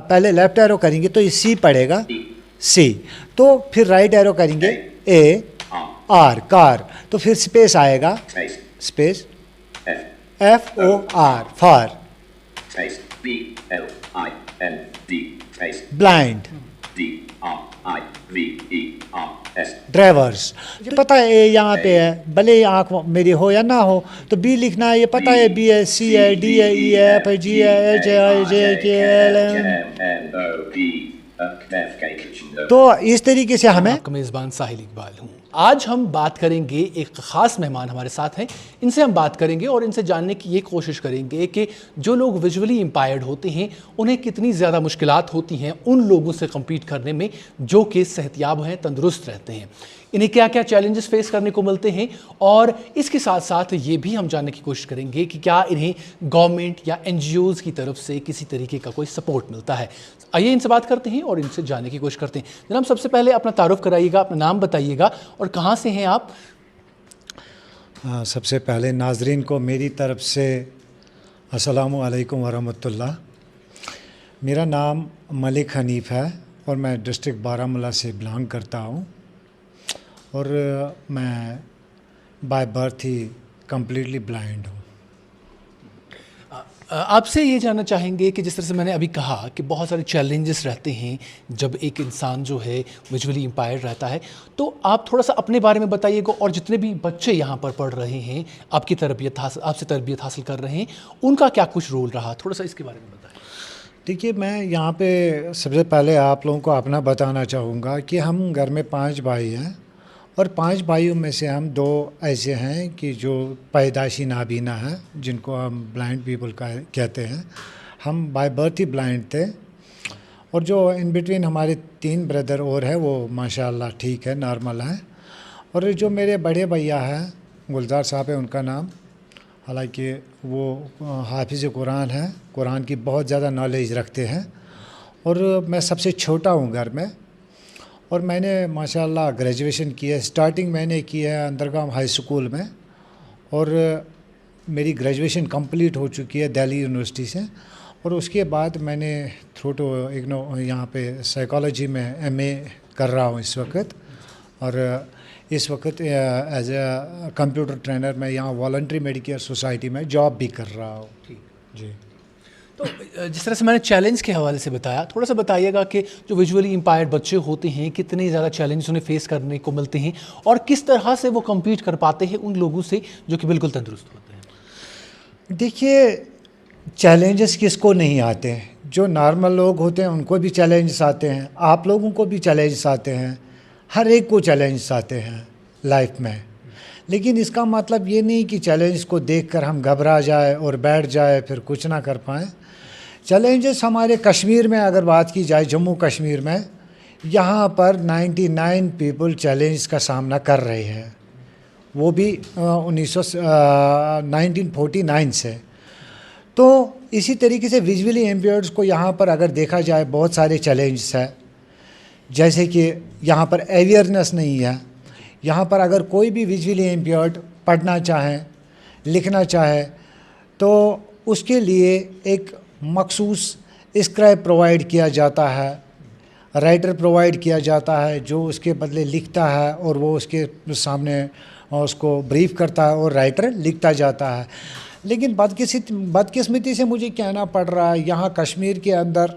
पहले left arrow करेंगे तो ये सी पड़ेगा, सी। तो फिर राइट एरो करेंगे, ए आर, कार। तो फिर स्पेस आएगा, space F O R, for. Blind, drivers. पता है ए यहाँ पे है, भले ही आँख मेरी हो या ना हो, तो बी लिखना है, ये पता है, बी है, सी है, डी है, ई है, एफ है, जी है, एच है, आई जे के एल एम। तो इस तरीके से हमें। आपका मेज़बान साहिल इकबाल हूँ। आज हम बात करेंगे, एक ख़ास मेहमान हमारे साथ हैं, इनसे हम बात करेंगे और इनसे जानने की ये कोशिश करेंगे कि जो लोग विजुअली इम्पायर्ड होते हैं उन्हें कितनी ज़्यादा मुश्किलात होती हैं उन लोगों से कम्पीट करने में जो कि सेहतयाब हैं, तंदुरुस्त रहते हैं। इन्हें क्या क्या चैलेंजेस फेस करने को मिलते हैं, और इसके साथ साथ ये भी हम जानने की कोशिश करेंगे कि क्या इन्हें गवर्नमेंट या NGOs की तरफ से किसी तरीके का कोई सपोर्ट मिलता है। आइए इनसे बात करते हैं और इनसे जानने की कोशिश करते हैं। जनाब, सबसे पहले अपना तारुफ कराइएगा, अपना नाम बताइएगा और कहाँ से हैं आप? सबसे पहले नाजरीन को मेरी तरफ से अस्सलामु अलैकुम वरहमतुल्लाह। मेरा नाम मलिक हनीफ़ है और मैं डिस्ट्रिक्ट बारामूला से बिलोंग करता हूँ, और मैं by birth he completely blind हूँ। आपसे ये जानना चाहेंगे कि जिस तरह से मैंने अभी कहा कि बहुत सारे चैलेंजेस रहते हैं जब एक इंसान जो है विजुअली इम्पायर्ड रहता है, तो आप थोड़ा सा अपने बारे में बताइएगा, और जितने भी बच्चे यहाँ पर पढ़ रहे हैं, आपसे तरबियत हासिल कर रहे हैं, उनका क्या कुछ रोल रहा, थोड़ा सा इसके बारे में बताएं। देखिए, मैं यहाँ पे सबसे पहले आप लोगों को अपना बताना चाहूँगा कि हम घर में 5 भाई हैं, और 5 भाइयों में से हम 2 ऐसे हैं कि जो पैदाइशी नाबीना हैं, जिनको हम ब्लाइंड पीपल का कहते हैं। हम बाय बर्थ ही ब्लाइंड थे, और जो इन बिटवीन हमारे 3 ब्रदर और है वो माशाल्लाह ठीक है, नॉर्मल है। और जो मेरे बड़े भैया हैं, गुलजार साहब है उनका नाम, हालांकि वो हाफिज़ कुरान है, कुरान की बहुत ज़्यादा नॉलेज रखते हैं, और मैं सबसे छोटा हूँ घर में। और मैंने माशाल्लाह ग्रेजुएशन की है, स्टार्टिंग मैंने की है अंडरगाम हाई स्कूल में, और मेरी ग्रेजुएशन कंप्लीट हो चुकी है दिल्ली यूनिवर्सिटी से। और उसके बाद मैंने थ्रू टू इग्नो यहाँ पे साइकोलॉजी में MA कर रहा हूँ इस वक्त, और इस वक्त एज ए कंप्यूटर ट्रेनर मैं यहाँ वॉलंटरी मेडिकेयर सोसाइटी में जॉब भी कर रहा हूँ। जी। तो जिस तरह से मैंने चैलेंज के हवाले से बताया, थोड़ा सा बताइएगा कि जो विजुअली इम्पायर्ड बच्चे होते हैं कितने ज़्यादा चैलेंज उन्हें फेस करने को मिलते हैं, और किस तरह से वो कम्पीट कर पाते हैं उन लोगों से जो कि बिल्कुल तंदुरुस्त होते हैं। देखिए, चैलेंजेस किसको नहीं आते हैं? जो नॉर्मल लोग होते हैं उनको भी चैलेंजेस आते हैं, आप लोगों को भी चैलेंजेस आते हैं, हर एक को चैलेंजेस आते हैं लाइफ में। लेकिन इसका मतलब ये नहीं कि चैलेंज को देखकर हम घबरा जाए और बैठ जाए, फिर कुछ ना कर पाएँ। चैलेंजेस हमारे कश्मीर में अगर बात की जाए, जम्मू कश्मीर में, यहाँ पर 99 पीपल चैलेंज का सामना कर रहे हैं, वो भी 1949 से। तो इसी तरीके से विजुअली इम्पेयर्ड्स को यहाँ पर अगर देखा जाए बहुत सारे चैलेंजेस हैं, जैसे कि यहाँ पर अवेयरनेस नहीं है। यहाँ पर अगर कोई भी विजुअली इम्पेयर्ड पढ़ना चाहे, लिखना चाहे, तो उसके लिए एक मखसूस स्क्राइब प्रोवाइड किया जाता है, राइटर प्रोवाइड किया जाता है जो उसके बदले लिखता है, और वो उसके सामने उसको ब्रीफ करता है और राइटर लिखता जाता है। लेकिन बदकिस्मती से मुझे कहना पड़ रहा है, यहाँ कश्मीर के अंदर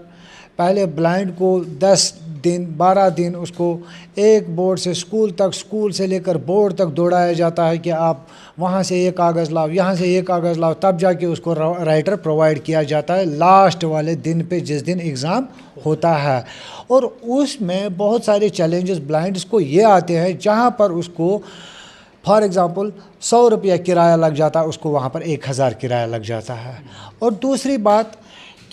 पहले ब्लाइंड को 10 दिन 12 दिन उसको एक बोर्ड से स्कूल तक, स्कूल से लेकर बोर्ड तक दौड़ाया जाता है कि आप वहाँ से ये कागज़ लाओ, यहाँ से ये कागज़ लाओ, तब जाके उसको राइटर प्रोवाइड किया जाता है लास्ट वाले दिन पे, जिस दिन एग्ज़ाम होता है। और उसमें बहुत सारे चैलेंजेस ब्लाइंड्स को ये आते हैं, जहाँ पर उसको फॉर एग्ज़ाम्पल 100 रुपया किराया लग जाता है, उसको वहाँ पर 1000 किराया लग जाता है। और दूसरी बात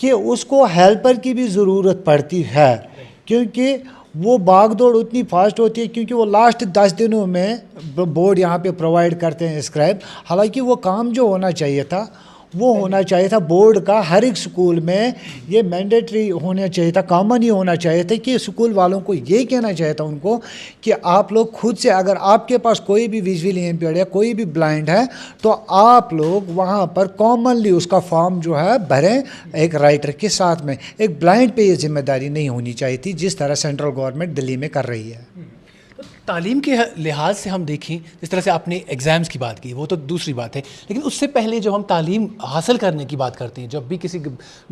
कि उसको हेल्पर की भी ज़रूरत पड़ती है, क्योंकि वो भाग दौड़ उतनी फास्ट होती है, क्योंकि वो लास्ट 10 दिनों में बोर्ड यहाँ पे प्रोवाइड करते हैं स्क्राइब। हालांकि वो काम जो होना चाहिए था वो होना चाहिए था बोर्ड का। हर एक स्कूल में ये मैंडेटरी होना चाहिए था, कॉमन ही होना चाहिए था कि स्कूल वालों को ये कहना चाहिए था उनको कि आप लोग खुद से, अगर आपके पास कोई भी विजुअली इम्पेयर्ड या कोई भी ब्लाइंड है तो आप लोग वहाँ पर कॉमनली उसका फॉर्म जो है भरें एक राइटर के साथ में। एक ब्लाइंड पे ये जिम्मेदारी नहीं होनी चाहिए थी जिस तरह सेंट्रल गवर्नमेंट दिल्ली में कर रही है। तालीम के लिहाज से हम देखें, जिस तरह से आपने एग्ज़ाम्स की बात की वो तो दूसरी बात है, लेकिन उससे पहले जब हम तालीम हासिल करने की बात करते हैं, जब भी किसी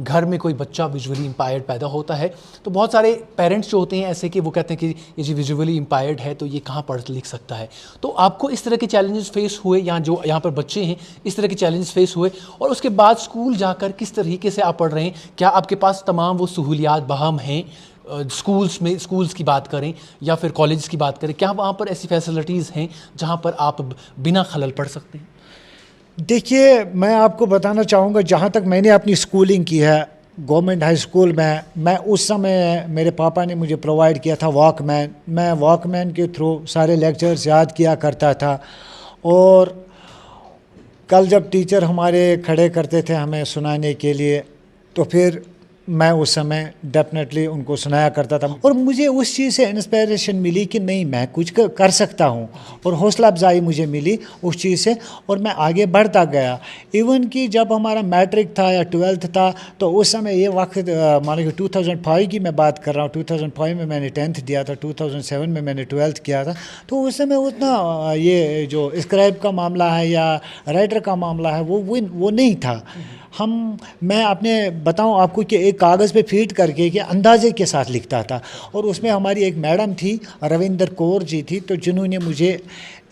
घर में कोई बच्चा विजुअली इम्पायर्ड पैदा होता है तो बहुत सारे पेरेंट्स जो होते हैं ऐसे कि वो कहते हैं कि ये जी विजुअली इम्पायर्ड है तो ये कहाँ पढ़ लिख सकता है। तो आपको इस तरह के चैलेंजेस फेस हुए, या जो यहाँ पर बच्चे हैं इस तरह के चैलेंजेस फेस हुए, और उसके बाद स्कूल जाकर किस तरीके से आप पढ़ रहे हैं? क्या आपके पास तमाम वो सहूलियात बहाम हैं? स्कूल्स में, स्कूल्स की बात करें या फिर कॉलेज की बात करें, क्या वहाँ पर ऐसी फैसिलिटीज़ हैं जहाँ पर आप बिना खलल पढ़ सकते हैं? देखिए, मैं आपको बताना चाहूँगा, जहाँ तक मैंने अपनी स्कूलिंग की है गवर्नमेंट हाई स्कूल में, मैं उस समय मेरे पापा ने मुझे प्रोवाइड किया था वॉकमैन। मैं वॉकमैन के थ्रू सारे लेक्चर्स याद किया करता था, और कल जब टीचर हमारे खड़े करते थे हमें सुनाने के लिए तो फिर मैं उस समय डेफिनेटली उनको सुनाया करता था, और मुझे उस चीज़ से इंस्पिरेशन मिली कि नहीं, मैं कुछ कर सकता हूँ, और हौसला अफजाई मुझे मिली उस चीज़ से, और मैं आगे बढ़ता गया। इवन कि जब हमारा मैट्रिक था या 12th था तो उस समय ये वक्त, मान लीजिए 2005 की मैं बात कर रहा हूँ, 2005 में मैंने 10th दिया था, 2007 में मैंने 12th किया था, तो उस समय उतना ये जो स्क्राइब का मामला है या राइटर का मामला है वो नहीं था। मैं अपने बताऊं आपको कि एक कागज़ पे फीड करके कि अंदाजे के साथ लिखता था, और उसमें हमारी एक मैडम थी, रविंदर कौर जी थी, तो जिन्होंने मुझे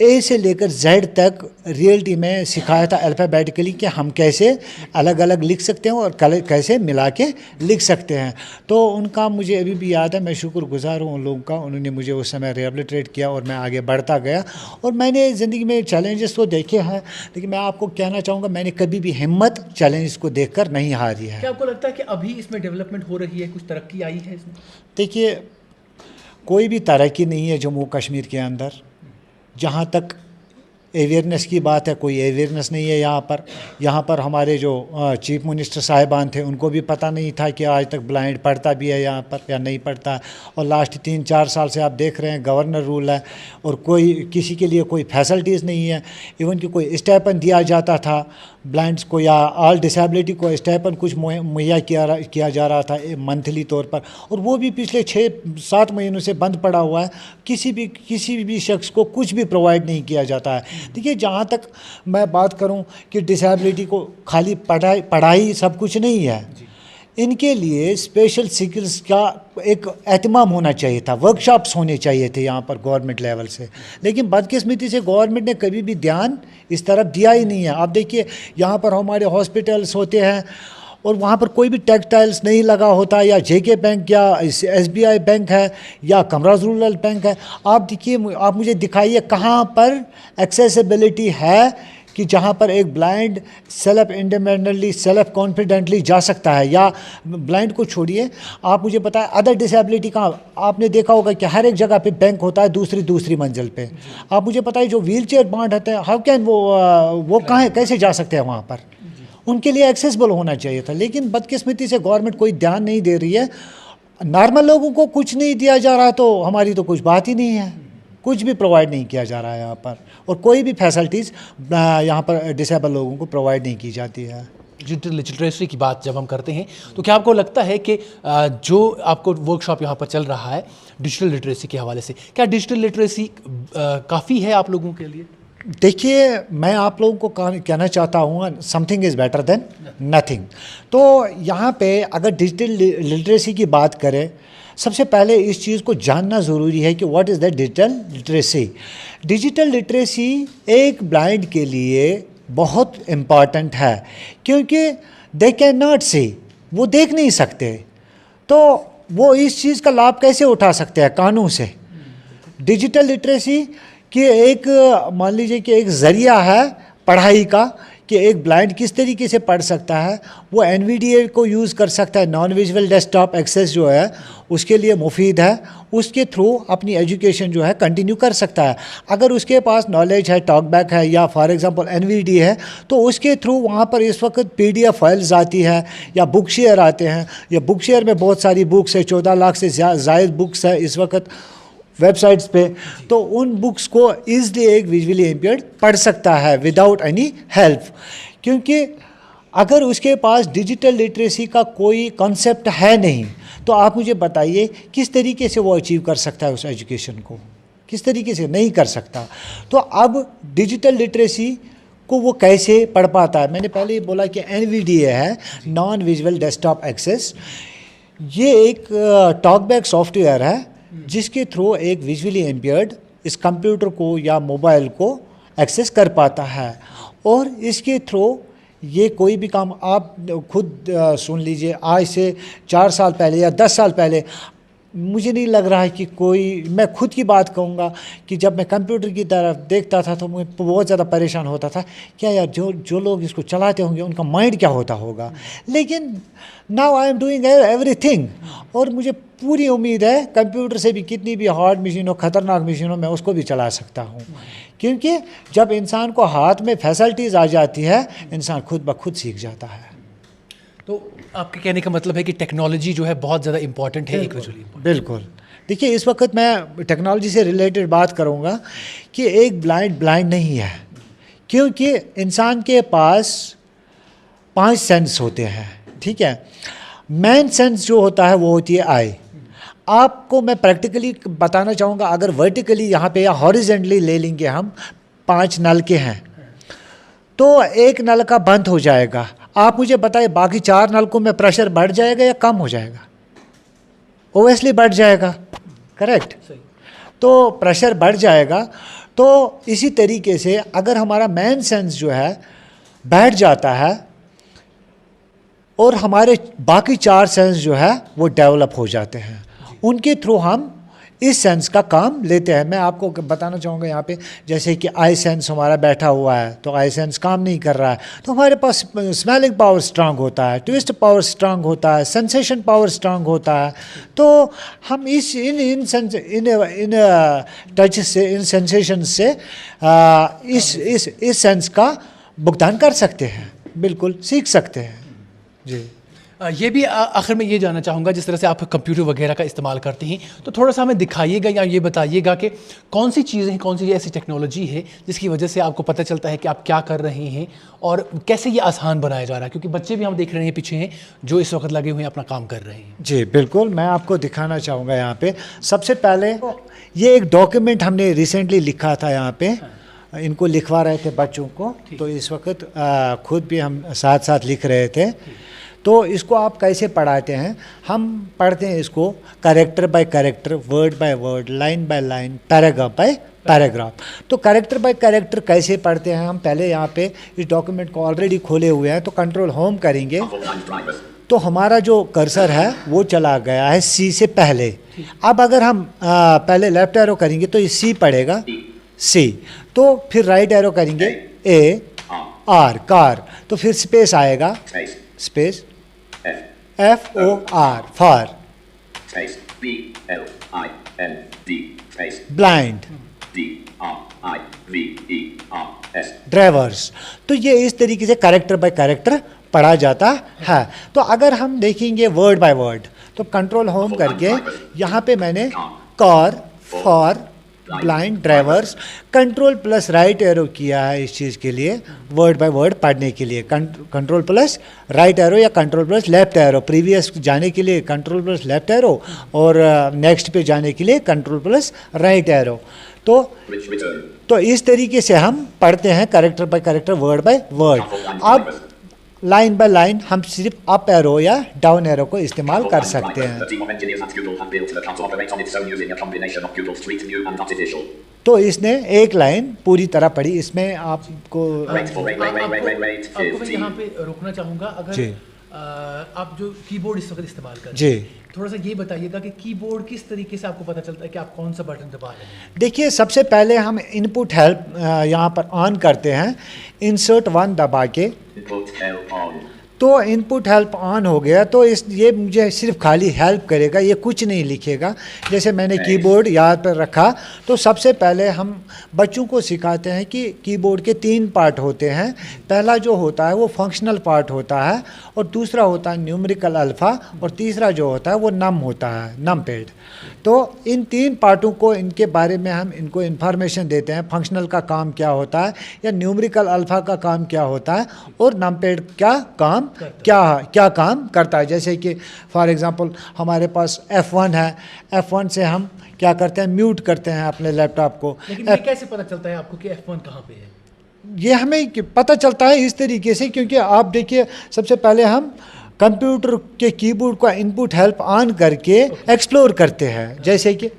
ए से लेकर जेड तक रियलिटी में सिखाया था अल्फ़ाबेटिकली कि हम कैसे अलग अलग लिख सकते हैं और कैसे मिला के लिख सकते हैं। तो उनका मुझे अभी भी याद है, मैं शुक्रगुजार हूँ उन लोगों का, उन्होंने मुझे उस समय रिहेबिलिटेट किया और मैं आगे बढ़ता गया। और मैंने ज़िंदगी में चैलेंजेस तो देखे हैं, लेकिन मैं आपको कहना चाहूँगा मैंने कभी भी हिम्मत चैलेंजेस को देख कर नहीं हारी है। क्या आपको लगता है कि अभी इसमें डेवलपमेंट हो रही है, कुछ तरक्की आई है इसमें? देखिए, कोई भी तरक्की नहीं है जम्मू कश्मीर के अंदर। जहाँ तक अवेयरनेस की बात है, कोई अवेयरनेस नहीं है यहाँ पर हमारे जो चीफ मिनिस्टर साहिबान थे उनको भी पता नहीं था कि आज तक ब्लाइंड पढ़ता भी है यहाँ पर या नहीं पढ़ता। और लास्ट 3-4 साल से आप देख रहे हैं गवर्नर रूल है, और कोई किसी के लिए कोई फैसिलिटीज़ नहीं है। इवन कि कोई स्टाइपेंड दिया जाता था ब्लाइंड्स को या ऑल डिसेबिलिटी को, स्टाइपेंड कुछ मुहैया किया जा रहा था मंथली तौर पर, और वो भी पिछले 6-7 महीनों से बंद पड़ा हुआ है। किसी भी शख्स को कुछ भी प्रोवाइड नहीं किया जाता है। देखिए, जहाँ तक मैं बात करूँ कि डिसेबिलिटी को खाली पढ़ाई सब कुछ नहीं है, इनके लिए स्पेशल स्किल्स का एक एहतमाम होना चाहिए था, वर्कशॉप्स होने चाहिए थे यहाँ पर गवर्नमेंट लेवल से, लेकिन बदकिस्मती से गवर्नमेंट ने कभी भी ध्यान इस तरफ दिया ही नहीं है। आप देखिए, यहाँ पर हमारे हॉस्पिटल्स होते हैं और वहाँ पर कोई भी टेक्सटाइल्स नहीं लगा होता, या जेके बैंक या SBI बैंक है या कमराज रूरल बैंक है। आप देखिए, आप मुझे दिखाइए कहाँ पर एक्सेसिबिलिटी है कि जहाँ पर एक blind self independently, self confidently जा सकता है। या ब्लाइंड को छोड़िए, आप मुझे बताएं अदर डिसेबिलिटी कहाँ, आपने देखा होगा कि हर एक जगह पे बैंक होता है दूसरी मंजिल पे। आप मुझे बताइए जो व्हील चेयर बांट होते हैं, हाउ कैन वो कहाँ कैसे जा सकते हैं वहाँ पर? उनके लिए एक्सेसिबल होना चाहिए था, लेकिन बदकिस्मती से गवर्नमेंट कोई ध्यान नहीं दे रही है। नॉर्मल लोगों को कुछ नहीं दिया जा रहा तो हमारी तो कुछ बात ही नहीं है, कुछ भी प्रोवाइड नहीं किया जा रहा है यहाँ पर, और कोई भी फैसिलिटीज़ यहाँ पर डिसेबल लोगों को प्रोवाइड नहीं की जाती है। डिजिटल लिटरेसी की बात जब हम करते हैं तो क्या आपको लगता है कि जो आपको वर्कशॉप यहाँ पर चल रहा है डिजिटल लिटरेसी के हवाले से, क्या डिजिटल लिटरेसी काफ़ी है आप लोगों के लिए? देखिए, मैं आप लोगों को कहना चाहता हूँ something is better than nothing. तो यहाँ पे अगर डिजिटल लिटरेसी की बात करें, सबसे पहले इस चीज़ को जानना ज़रूरी है कि what is the digital literacy. Digital literacy एक ब्लाइंड के लिए बहुत इम्पॉर्टेंट है, क्योंकि दे कैन नॉट सी, वो देख नहीं सकते, तो वो इस चीज़ का लाभ कैसे उठा सकते हैं कानों से। डिजिटल लिटरेसी कि एक मान लीजिए कि एक ज़रिया है पढ़ाई का, कि एक ब्लाइंड किस तरीके से पढ़ सकता है, वो NVDA को यूज़ कर सकता है। नॉन विजुअल डेस्कटॉप एक्सेस जो है उसके लिए मुफीद है, उसके थ्रू अपनी एजुकेशन जो है कंटिन्यू कर सकता है। अगर उसके पास नॉलेज है, टॉकबैक है या फॉर एग्जांपल NVDA है, तो उसके थ्रू वहाँ पर इस वक्त PDF फाइल्स आती है या बुक शेयर आते हैं, या बुक शेयर में बहुत सारी बुक्स है, 14 लाख से ज़ायद बुक्स है इस वक्त वेबसाइट्स पे। तो उन बुक्स को ईज़िली एक विजुअली इम्पेयर्ड पढ़ सकता है विदाउट एनी हेल्प, क्योंकि अगर उसके पास डिजिटल लिटरेसी का कोई कॉन्सेप्ट है नहीं, तो आप मुझे बताइए किस तरीके से वो अचीव कर सकता है उस एजुकेशन को, किस तरीके से नहीं कर सकता। तो अब डिजिटल लिटरेसी को वो कैसे पढ़ पाता है? मैंने पहले ही बोला कि NVDA है, नॉन विजुअल डेस्कटॉप एक्सेस। ये एक टॉकबैक सॉफ्टवेयर है जिसके थ्रू एक विजुअली इम्पेयर्ड इस कंप्यूटर को या मोबाइल को एक्सेस कर पाता है, और इसके थ्रू ये कोई भी काम आप खुद सुन लीजिए, आज से 4 साल पहले या 10 साल पहले मुझे नहीं लग रहा है कि कोई, मैं खुद की बात कहूँगा कि जब मैं कंप्यूटर की तरफ देखता था तो मैं बहुत ज़्यादा परेशान होता था, क्या यार जो लोग इसको चलाते होंगे उनका माइंड क्या होता होगा। लेकिन now I am doing everything, और मुझे पूरी उम्मीद है कंप्यूटर से भी कितनी भी हार्ड मशीन हो, ख़तरनाक मशीन हो, मैं उसको भी चला सकता हूँ, क्योंकि जब इंसान को हाथ में फैसिलिटीज़ आ जाती है, इंसान खुद ब खुद सीख जाता है। तो आपके कहने का मतलब है कि टेक्नोलॉजी जो है बहुत ज़्यादा इंपॉर्टेंट है एक विजुअली। बिल्कुल। देखिए, इस वक्त मैं टेक्नोलॉजी से रिलेटेड बात करूंगा कि एक ब्लाइंड नहीं है, क्योंकि इंसान के पास 5 सेंस होते हैं, ठीक है। मेन सेंस जो होता है वो होती है आई। आपको मैं प्रैक्टिकली बताना चाहूँगा, अगर वर्टिकली यहाँ पे या हॉरिजेंटली ले लेंगे हम, 5 नलके हैं, तो एक नलका बंद हो जाएगा। आप मुझे बताइए बाकी 4 नलकों में प्रेशर बढ़ जाएगा या कम हो जाएगा? ओबियसली बढ़ जाएगा, करेक्ट। तो प्रेशर बढ़ जाएगा। तो इसी तरीके से अगर हमारा मेन सेंस जो है बैठ जाता है, और हमारे बाकी 4 सेंस जो है वो डेवलप हो जाते हैं, उनके थ्रू हम इस सेंस का काम लेते हैं। मैं आपको बताना चाहूँगा यहाँ पे, जैसे कि आई सेंस हमारा बैठा हुआ है, तो आई सेंस काम नहीं कर रहा है, तो हमारे पास स्मेलिंग पावर स्ट्रांग होता है, ट्विस्ट पावर स्ट्रांग होता है, सेंसेशन पावर स्ट्रांग होता है। तो हम इन टच से, इन सेंसेशन से इस सेंस का भुगतान कर सकते हैं, बिल्कुल सीख सकते हैं जी। ये भी आखिर में ये जानना चाहूँगा, जिस तरह से आप कंप्यूटर वगैरह का इस्तेमाल करते हैं, तो थोड़ा सा हमें दिखाइएगा या ये बताइएगा कि कौन सी चीज़ें हैं, कौन सी ऐसी टेक्नोलॉजी है जिसकी वजह से आपको पता चलता है कि आप क्या कर रहे हैं और कैसे ये आसान बनाया जा रहा है, क्योंकि बच्चे भी हम देख रहे हैं पीछे हैं जो इस वक्त लगे हुए हैं अपना काम कर रहे हैं। जी बिल्कुल, मैं आपको दिखाना चाहूँगा यहाँ पे। सबसे पहले ये एक डॉक्यूमेंट हमने रिसेंटली लिखा था यहाँ पे, इनको लिखवा रहे थे बच्चों को, तो इस वक्त खुद भी हम साथ साथ लिख रहे थे। तो इसको आप कैसे पढ़ाते हैं? हम पढ़ते हैं इसको character by character, word by word, line by line, paragraph by paragraph. तो कैरेक्टर बाय कैरेक्टर कैसे पढ़ते हैं? हम पहले यहाँ पे इस डॉक्यूमेंट को ऑलरेडी खोले हुए हैं, तो कंट्रोल होम करेंगे तो हमारा जो कर्सर है वो चला गया है सी से पहले। अब अगर हम पहले लेफ्ट एरो करेंगे तो ये सी पड़ेगा, सी, तो फिर राइट एरो करेंगे ए आर, कार, तो फिर स्पेस आएगा, space F O R, for, blind, drivers. तो ये इस तरीके से कैरेक्टर बाय कैरेक्टर पढ़ा जाता है। तो अगर हम देखेंगे वर्ड बाय वर्ड, तो कंट्रोल होम करके यहाँ पे मैंने car, for, blind, drivers, control plus right arrow किया है इस चीज़ के लिए, वर्ड बाय वर्ड पढ़ने के लिए। कंट्रोल प्लस राइट एरो या control plus left arrow, previous जाने के लिए कंट्रोल प्लस लेफ्ट एरो, और नेक्स्ट पे जाने के लिए कंट्रोल प्लस राइट एरो। तो इस तरीके से हम पढ़ते हैं character by character, word by word. अब लाइन बाय लाइन हम सिर्फ अप एरो या डाउन एरो को इस्तेमाल कर सकते हैं। तो इसने एक लाइन पूरी तरह पढ़ी। इसमें आपको मैं यहाँ पे रोकना चाहूँगा, अगर आप जो कीबोर्ड इस वक्त इस्तेमाल कर रहे जी। हैं, थोड़ा सा ये बताइएगा कि कीबोर्ड किस तरीके से आपको पता चलता है कि आप कौन सा बटन दबा रहे हैं? देखिए, सबसे पहले हम इनपुट हेल्प यहाँ पर ऑन करते हैं, इंसर्ट 1 दबा के। Input help on. तो इनपुट हेल्प ऑन हो गया, तो ये मुझे सिर्फ खाली हेल्प करेगा, ये कुछ नहीं लिखेगा। जैसे मैंने कीबोर्ड याद पर रखा, तो सबसे पहले हम बच्चों को सिखाते हैं कि कीबोर्ड के 3 पार्ट होते हैं। पहला जो होता है वो फंक्शनल पार्ट होता है, और दूसरा होता है न्यूमेरिकल अल्फ़ा, और तीसरा जो होता है वो नम होता है, नम पैड। तो इन 3 पार्टों को, इनके बारे में हम इनको इन्फॉर्मेशन देते हैं। फंक्शनल का काम क्या होता है, या न्यूमेरिकल अल्फ़ा का काम क्या होता है, और नम पैड क्या काम करता है। जैसे कि फॉर एग्जांपल हमारे पास F1 है, F1 से हम क्या करते हैं, म्यूट करते हैं अपने लैपटॉप को। लेकिन ये कैसे पता चलता है आपको कि F1 कहाँ पे है? ये हमें पता चलता है इस तरीके से, क्योंकि आप देखिए, सबसे पहले हम कंप्यूटर के कीबोर्ड का इनपुट हेल्प ऑन करके एक्सप्लोर करते हैं। जैसे कि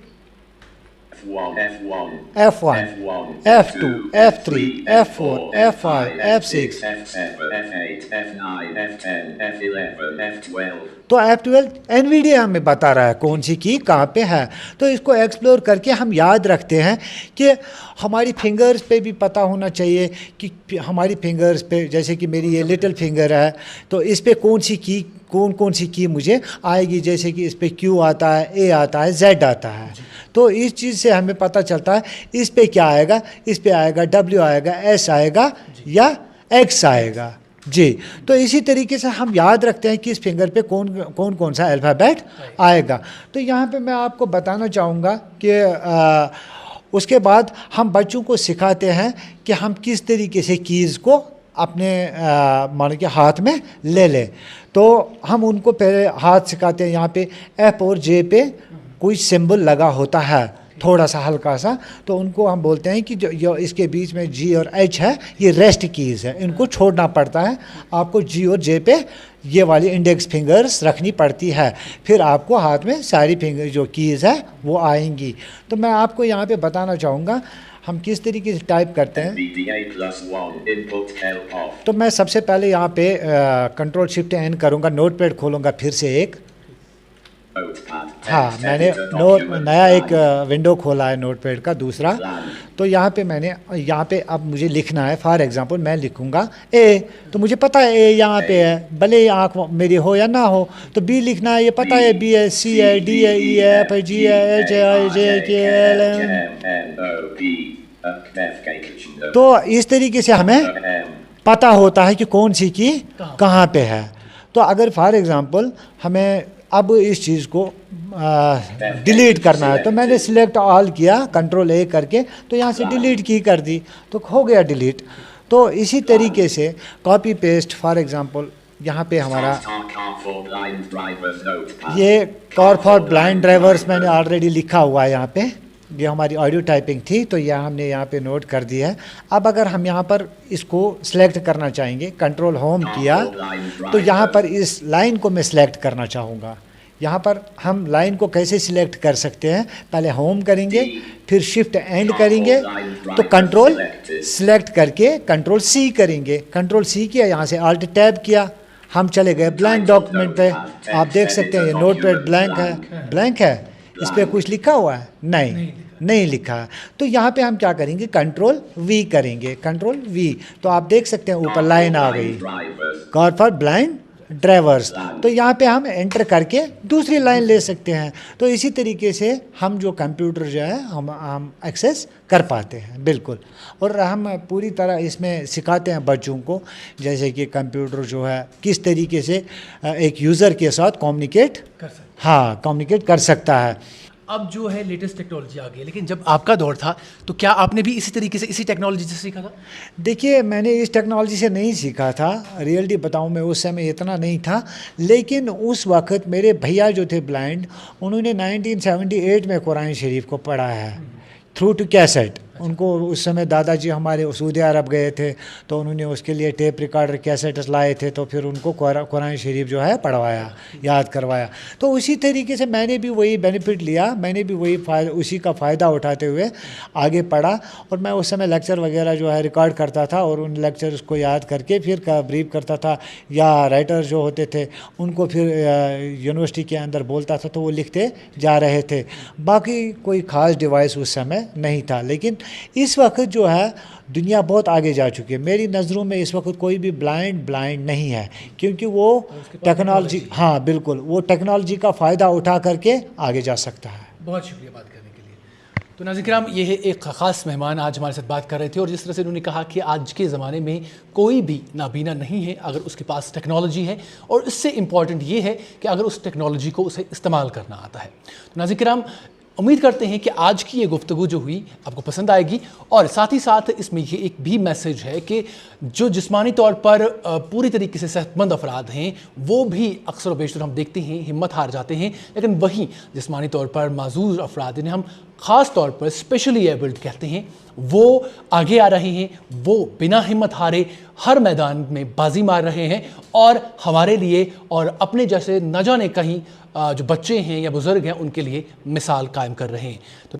F1, F1, F2, F3, F4, F5, F6, F7, F8, F9, F10, F11, F12. तो F12 NVIDIA हमें बता रहा है कौन सी की कहाँ पे है। तो इसको एक्सप्लोर करके हम याद रखते हैं कि हमारी फिंगर्स पे भी पता होना चाहिए कि हमारी फिंगर्स पे, जैसे कि मेरी ये लिटिल फिंगर है, तो इस पे कौन सी की मुझे आएगी। जैसे कि इस पे Q आता है, A आता है, Z आता है। तो इस चीज़ से हमें पता चलता है इस पे क्या आएगा, इस पे आएगा W आएगा, S आएगा या X आएगा। जी, तो इसी तरीके से हम याद रखते हैं कि इस फिंगर पे कौन सा अल्फ़ाबेट आएगा। तो यहाँ पे मैं आपको बताना चाहूँगा कि उसके बाद हम बच्चों को सिखाते हैं कि हम किस तरीके से कीज़ को अपने मान के हाथ में ले लें। तो हम उनको पहले हाथ सिखाते हैं, यहाँ पे F और J पे कोई सिंबल लगा होता है, थोड़ा सा हल्का सा, तो उनको हम बोलते हैं कि जो इसके बीच में G और H है, ये रेस्ट कीज़ है, इनको छोड़ना पड़ता है। आपको G और J पे ये वाली इंडेक्स फिंगर्स रखनी पड़ती है, फिर आपको हाथ में सारी फिंगर जो कीज़ है वो आएंगी। तो मैं आपको यहाँ पे बताना चाहूँगा हम किस तरीके से टाइप करते हैं। NVDA+1, input help off. तो मैं सबसे पहले यहाँ पे कंट्रोल शिफ्ट एन करूँगा, नोट पैड खोलूँगा फिर से एक। Notepad. हाँ, मैंने नया एक विंडो खोला है नोट पैड का दूसरा। तो यहाँ पे अब मुझे लिखना है। फॉर एग्जांपल मैं लिखूँगा ए, तो मुझे पता है ए यहाँ पे है, भले आँख मेरी हो या ना हो। तो बी लिखना है, ये पता है बी है, सी है, डी है, ई है, एफ है, जी है, एच है, आई जे के एल एम। तो इस तरीके से हमें पता होता है कि कौन सी की कहाँ पे है। तो अगर फॉर एग्जांपल हमें अब इस चीज़ को डिलीट करना है, तो मैंने सिलेक्ट ऑल किया कंट्रोल ए करके, तो यहाँ से डिलीट की कर दी, तो हो गया डिलीट। तो इसी तरीके से कॉपी पेस्ट, फॉर एग्जांपल यहाँ पे हमारा ये कार फॉर ब्लाइंड ड्राइवर्स मैंने ऑलरेडी लिखा हुआ है यहाँ पे, ये हमारी ऑडियो टाइपिंग थी, तो यह हमने यहाँ पे नोट कर दिया है। अब अगर हम यहाँ पर इसको सिलेक्ट करना चाहेंगे, कंट्रोल होम किया, तो यहाँ पर इस लाइन को मैं सिलेक्ट करना चाहूँगा। यहाँ पर हम लाइन को कैसे सिलेक्ट कर सकते हैं, पहले होम करेंगे, फिर शिफ्ट एंड करेंगे, तो कंट्रोल सिलेक्ट करके कंट्रोल सी करेंगे। कंट्रोल सी किया, यहाँ से आल्ट टैब किया, हम चले गए ब्लैंक डॉक्यूमेंट पे। आप देख सकते हैं ये नोट पैड ब्लैंक है, इस पर कुछ लिखा हुआ है नहीं लिखा है। तो यहाँ पे हम क्या करेंगे, कंट्रोल वी करेंगे, कंट्रोल वी, तो आप देख सकते हैं ऊपर लाइन आ गई, कार फॉर ब्लाइंड ड्राइवर्स। तो यहाँ पे हम एंटर करके दूसरी लाइन ले सकते हैं। तो इसी तरीके से हम जो कंप्यूटर जो है हम एक्सेस कर पाते हैं, बिल्कुल। और हम पूरी तरह इसमें सिखाते हैं बच्चों को, जैसे कि कंप्यूटर जो है किस तरीके से एक यूज़र के साथ कम्युनिकेट कर सकता है। अब जो है लेटेस्ट टेक्नोलॉजी आ गई, लेकिन जब आपका दौर था तो क्या आपने भी इसी तरीके से इसी टेक्नोलॉजी से सीखा था? देखिए, मैंने इस टेक्नोलॉजी से नहीं सीखा था, रियलिटी बताऊं मैं उस समय इतना नहीं था। लेकिन उस वक्त मेरे भैया जो थे ब्लाइंड, उन्होंने 1978 में कुरान शरीफ को पढ़ा है थ्रू टू कैसेट। उनको उस समय दादाजी हमारे सऊदी अरब गए थे, तो उन्होंने उसके लिए टेप रिकॉर्डर कैसेट्स लाए थे, तो फिर उनको कुरान शरीफ जो है पढ़वाया, याद करवाया। तो उसी तरीके से मैंने भी वही बेनिफिट लिया, मैंने भी वही उसी का फ़ायदा उठाते हुए आगे पढ़ा। और मैं उस समय लेक्चर वगैरह जो है रिकॉर्ड करता था और उन लेक्चर्स को याद करके फिर ब्रीफ करता था, या राइटर जो होते थे उनको फिर यूनिवर्सिटी के अंदर बोलता था तो वो लिखते जा रहे थे। बाकी कोई ख़ास डिवाइस उस समय नहीं था। लेकिन इस वक्त जो है दुनिया बहुत आगे जा चुकी है। मेरी नज़रों में इस वक्त कोई भी ब्लाइंड नहीं है, क्योंकि वो टेक्नोलॉजी, हाँ बिल्कुल, वो टेक्नोलॉजी का फ़ायदा उठा करके आगे जा सकता है। बहुत शुक्रिया बात करने के लिए। तो नाज़रीन किराम, ये है एक ख़ास मेहमान आज हमारे साथ बात कर रहे थे, और जिस तरह से उन्होंने कहा कि आज के ज़माने में कोई भी नाबीना नहीं है अगर उसके पास टेक्नोलॉजी है, और इससे इम्पॉर्टेंट ये है कि अगर उस टेक्नोलॉजी को उसे इस्तेमाल करना आता है। तो नाज़रीन किराम, उम्मीद करते हैं कि आज की ये गुफ्तगू जो हुई आपको पसंद आएगी, और साथ ही साथ इसमें ये एक भी मैसेज है कि जो जिस्मानी तौर पर पूरी तरीके से सेहतमंद अफराद हैं वो भी अक्सर व बेशतर हम देखते हैं हिम्मत हार जाते हैं, लेकिन वहीं जिस्मानी तौर पर माजूर अफराद, जिन्हें हम ख़ास तौर पर स्पेशली एबल्ड कहते हैं, वो आगे आ रहे हैं। वो बिना हिम्मत हारे हर मैदान में बाजी मार रहे हैं, और हमारे लिए और अपने जैसे न जाने कहीं जो बच्चे हैं या बुज़ुर्ग हैं उनके लिए मिसाल कायम कर रहे हैं। तो